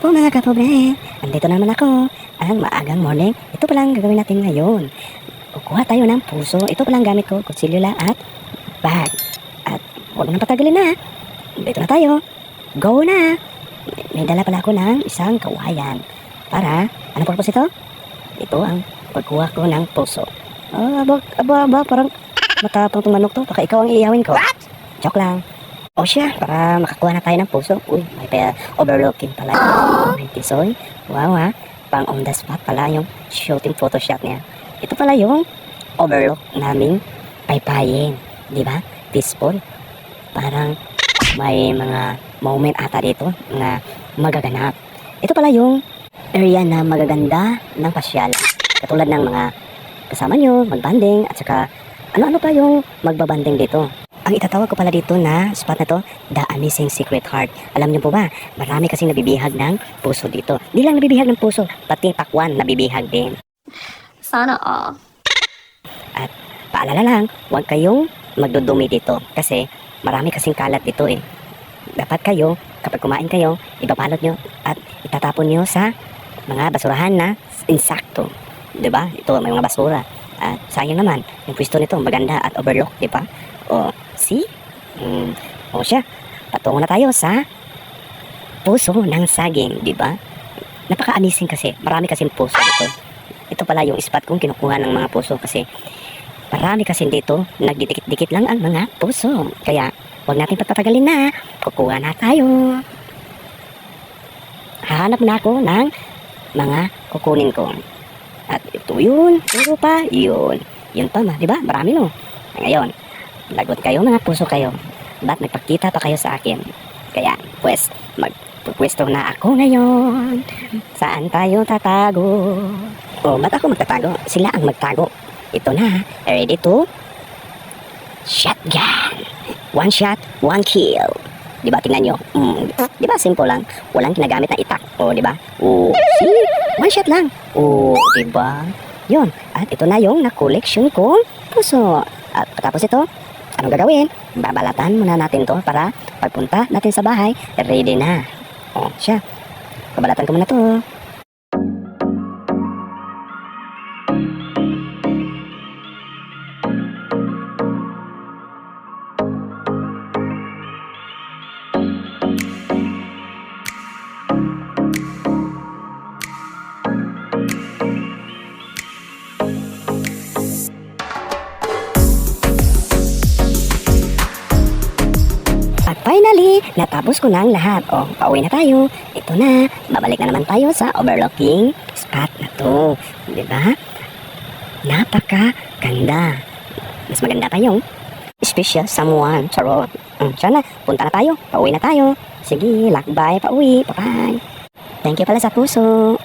po mga kapobre, andito naman ako, ang maagang morning. Ito palang gagawin natin ngayon. Kukuha tayo ng puso. Ito palang gamit ko, kutsilyo at bag. At huwag nang patagalin na. Dito na tayo. Go na! May dala pala ako ng isang kawayan. Para, anong purpose ito? Ito ang pagkuha ko ng puso. Aba, parang matapang tumanok to. Baka ikaw ang iiyawin ko. What? Joke lang. O siya, para makakuha na tayo ng puso. Uy, may overlooking pala. May tisoy. Wow ha. Pang on the spot pala yung shooting photoshop niya. Ito pala yung overlook naming paypayin. Di ba? Peaceful. Parang may mga moment ata dito na magaganap. Ito pala yung area na magaganda ng pasyal. Katulad ng mga kasama nyo, magbanding, at saka ano-ano pa yung magbabanding dito. Ang itatawag ko pala dito na spot na to, The Amazing Secret Heart. Alam niyo po ba, marami kasing nabibihag ng puso dito. Di lang nabibihag ng puso, pati pakwan nabibihag din. Sana all. At paalala lang, huwag kayong magdudumi dito kasi marami kasing kalat dito eh. Dapat kayo, kapag kumain kayo, ibabalot nyo at itatapon nyo sa mga basurahan na insakto. Diba? Ito may mga basura. At sayang naman, yung pwesto nito maganda at overlook, diba? O, see? O siya, patungo na tayo sa puso ng saging, di ba? Napaka-amazing kasi, marami kasing puso dito. Ito pala yung spot kong kinukuha ng mga puso kasi marami kasi dito, nagdidikit-dikit lang ang mga puso. Kaya, huwag natin patatagalin na, kukuha na tayo. Hahanap na ako ng mga kukunin ko. At ito yun, puro pa, yun. Yun pa di ba? Marami no. Ngayon, lagot kayo mga puso kayo. Ba't nagpakita pa kayo sa akin? Kaya, pues, magpupwesto na ako ngayon. Saan tayo tatago? O, ba't ako magtatago? Sila ang magtago. Ito na, ready to? Shotgun! One shot, one kill. Diba, tingnan nyo? Diba, simple lang. Walang ginagamit na itak. O, diba? O, see? One shot lang. O, diba? Yun. At ito na yung na-collection kong puso. At pagkatapos ito, anong gagawin? Babalatan muna natin to para pagpunta natin sa bahay, ready na. O, siya. Babalatan ko muna to. Finally, natapos ko na ang lahat. O, pauwi na tayo. Ito na, babalik na naman tayo sa overlooking spot na to. Diba? Napaka-ganda. Mas maganda pa yung special someone. Charot. Sana, punta na tayo. Pauwi na tayo. Sige, lakbay, pauwi. Bye-bye. Thank you pala sa puso.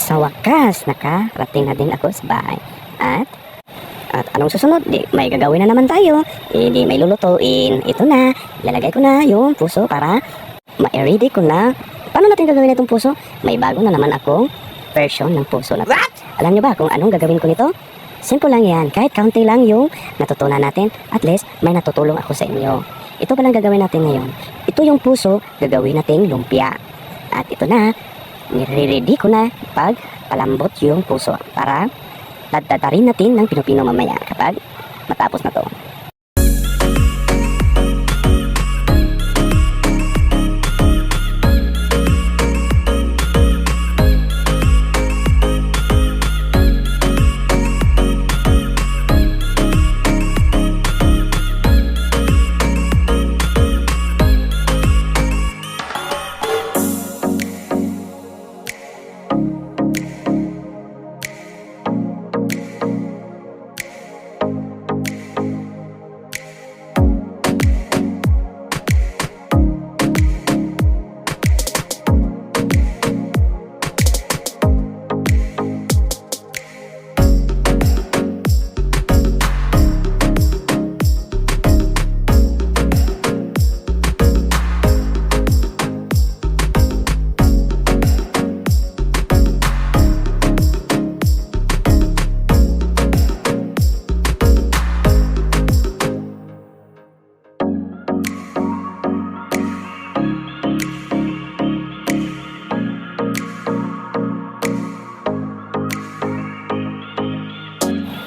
Sa wakas, nakarating na din ako sa bahay. At anong susunod? May gagawin na naman tayo. Di may lulutuin. Ito na, ilalagay ko na yung puso para ma-ready ko na. Paano natin gagawin itong puso? May bago na naman akong version ng puso na to. Alam nyo ba kung anong gagawin ko nito? Simple lang yan. Kahit kaunti lang yung natutunan natin, at least may natutulong ako sa inyo. Ito palang gagawin natin ngayon. Ito yung puso, gagawin nating lumpia. At ito na, nire-ready ko na pag palambot yung puso para dadadarin natin ng pinupino mamaya kapag matapos na to.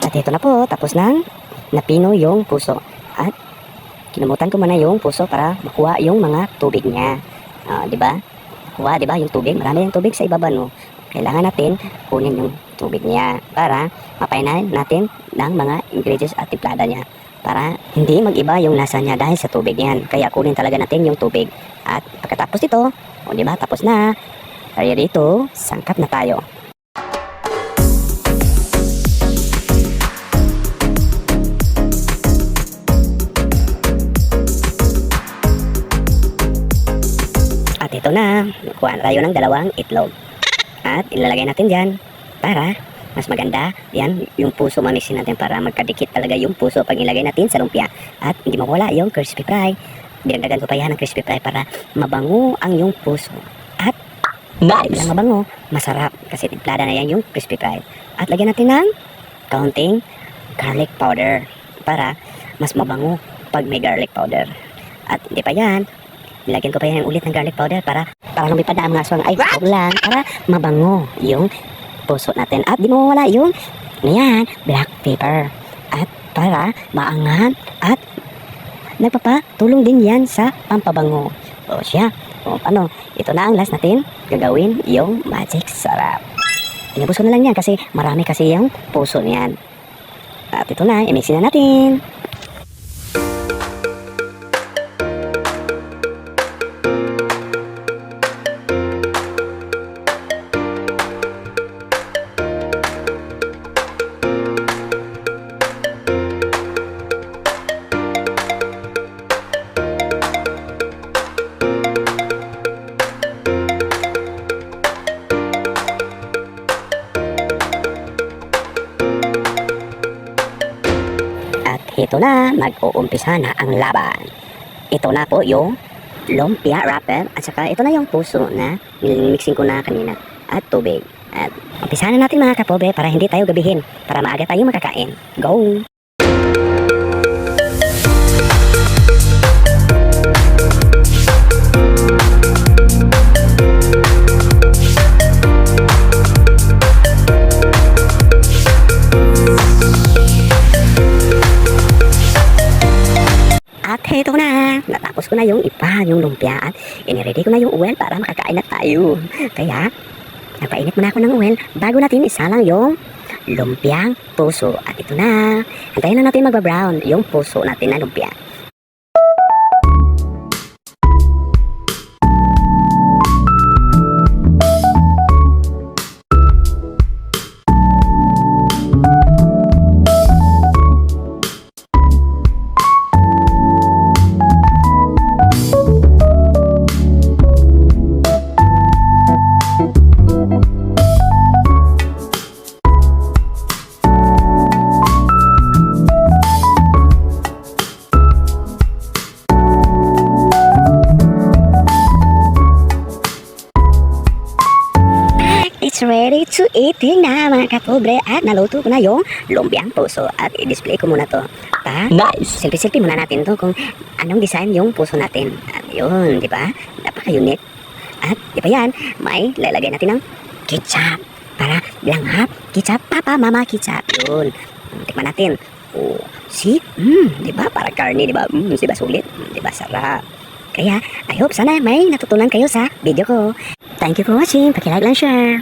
At ito na po, tapos nang napino yung puso. At kinumutan ko muna yung puso para makuha yung mga tubig niya. Di ba? Kuha, di ba? Yung tubig. Marami yung tubig sa ibaba, no? Kailangan natin kunin yung tubig niya para mapainahin natin ng mga ingredients at timplada niya. Para hindi mag-iba yung lasa niya dahil sa tubig yan. Kaya kunin talaga natin yung tubig. At pagkatapos ito, o di ba? Tapos na. Kaya dito, sangkap na tayo. At ito na, kuha na tayo ng dalawang itlog. At ilalagay natin dyan para mas maganda. Yan, yung puso mamixin natin para magkadikit talaga yung puso pag ilagay natin sa lumpia. At hindi mawala yung crispy fry. Dinagdagan ko pa yan ng crispy fry para mabango ang yung puso. At nice! Mabango, masarap kasi timplada na yan yung crispy fry. At lagyan natin ng kaunting garlic powder para mas mabango pag may garlic powder. At hindi pa yan, nilagyan ko pa yan ulit ng garlic powder para lumipad na ang mga aswang. Ay, lang para mabango yung puso natin. At di mawala yung black pepper. At para maangat at nagpapatulong din yan sa pampabango. O siya, ito na ang last natin gagawin yung magic sarap. Inubos ko na lang yan kasi marami kasi yung puso niyan. At ito na, i-mixin na natin. Ito na, mag-uumpisa na ang laban. Ito na po yung lumpia wrapper at saka ito na yung puso na mixing ko na kanina at tubig. At umpisa na natin mga kapobre para hindi tayo gabihin, para maaga tayo makakain. Go! At heto na, natapos ko na yung yung lumpia at iniready ko na yung oil para makakain na tayo. Kaya, napainit muna ako ng oil bago natin isalang yung lumpiang puso. At ito na, antayin na natin magba-brown yung puso natin na lumpia. It's ready to eat na mga kapobre at naluto ko na yung lumpiang puso at i-display ko muna to. Nice! Selfie-selfie muna natin to kung anong design yung puso natin. At yun, di ba? Napaka-unique. At di ba yan, may lalagay natin ng ketchup para bilanghap. Ketchup, papa, mama, ketchup. Yun. Tikman natin. Oh, see? Di ba? Para karne, di ba? Di ba sulit? Di ba sarap? Kaya, I hope sana may natutunan kayo sa video ko. Thank you for watching. Paki-like lang, share.